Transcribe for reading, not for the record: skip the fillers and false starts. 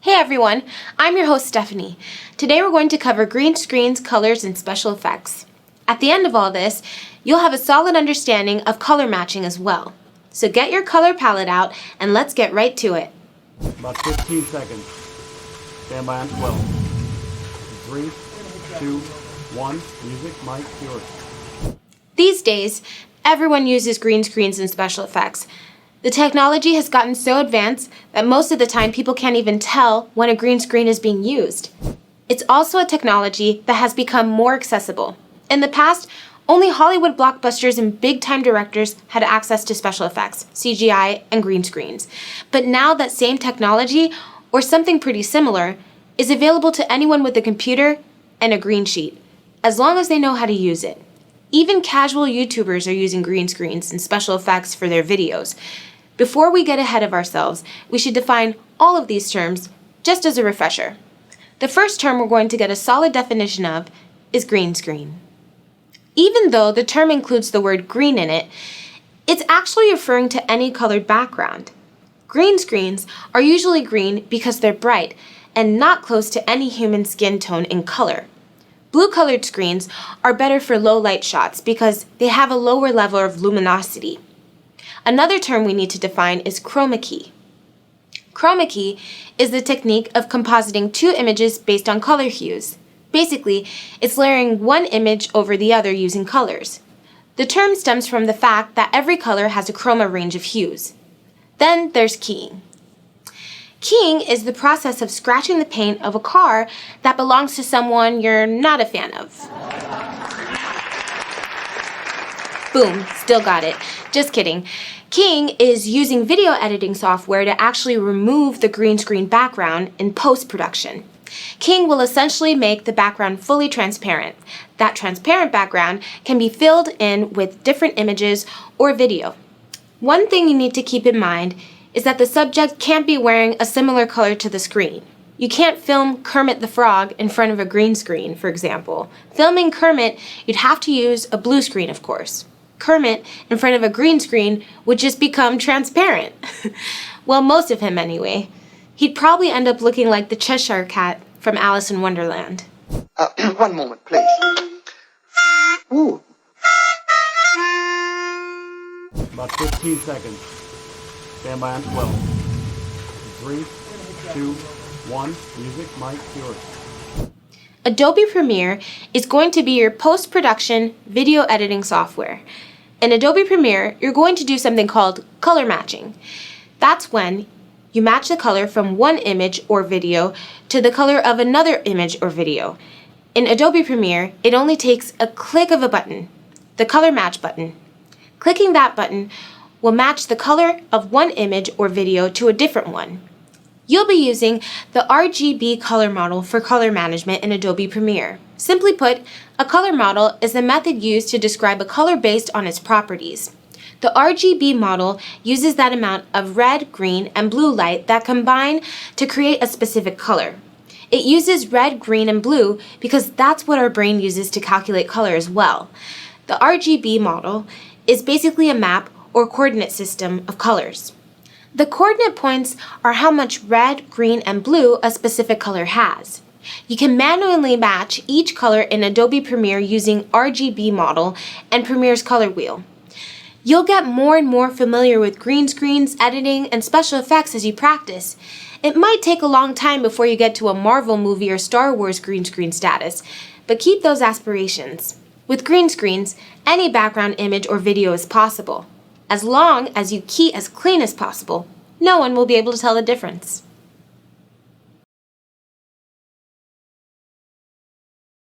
Hey everyone, I'm your host Stephanie. Today we're going to cover green screens, colors, and special effects. At the end of all this, you'll have a solid understanding of color matching as well. So get your color palette out and let's get right to it. About 15 seconds. Stand by on 12. 3, 2, 1. Music, mic, yours. These days, everyone uses green screens and special effects. The technology has gotten so advanced that most of the time people can't even tell when a green screen is being used. It's also a technology that has become more accessible. In the past, only Hollywood blockbusters and big-time directors had access to special effects, CGI, and green screens. But now that same technology, or something pretty similar, is available to anyone with a computer and a green sheet, as long as they know how to use it. Even casual YouTubers are using green screens and special effects for their videos. Before we get ahead of ourselves, we should define all of these terms just as a refresher. The first term we're going to get a solid definition of is green screen. Even though the term includes the word green in it, it's actually referring to any colored background. Green screens are usually green because they're bright and not close to any human skin tone in color. Blue-colored screens are better for low-light shots because they have a lower level of luminosity. Another term we need to define is chroma key. Chroma key is the technique of compositing two images based on color hues. Basically, it's layering one image over the other using colors. The term stems from the fact that every color has a chroma range of hues. Then there's keying. Keying is the process of scratching the paint of a car that belongs to someone you're not a fan of. Boom, still got it. Just kidding. Keying is using video editing software to actually remove the green screen background in post-production. Keying will essentially make the background fully transparent. That transparent background can be filled in with different images or video. One thing you need to keep in mind is that the subject can't be wearing a similar color to the screen. You can't film Kermit the Frog in front of a green screen, for example. Filming Kermit, you'd have to use a blue screen, of course. Kermit in front of a green screen would just become transparent. Well, most of him anyway. He'd probably end up looking like the Cheshire Cat from Alice in Wonderland. One moment, please. Ooh. About 15 seconds. Stand by on 12. 3, 2, 1. Music, mic, yours. Adobe Premiere is going to be your post-production video editing software. In Adobe Premiere, you're going to do something called color matching. That's when you match the color from one image or video to the color of another image or video. In Adobe Premiere, it only takes a click of a button, the color match button. Clicking that button will match the color of one image or video to a different one. You'll be using the RGB color model for color management in Adobe Premiere. Simply put, a color model is the method used to describe a color based on its properties. The RGB model uses that amount of red, green, and blue light that combine to create a specific color. It uses red, green, and blue because that's what our brain uses to calculate color as well. The RGB model is basically a map or coordinate system of colors. The coordinate points are how much red, green, and blue a specific color has. You can manually match each color in Adobe Premiere using RGB model and Premiere's color wheel. You'll get more and more familiar with green screens, editing, and special effects as you practice. It might take a long time before you get to a Marvel movie or Star Wars green screen status, but keep those aspirations. With green screens, any background image or video is possible. As long as you key as clean as possible, no one will be able to tell the difference.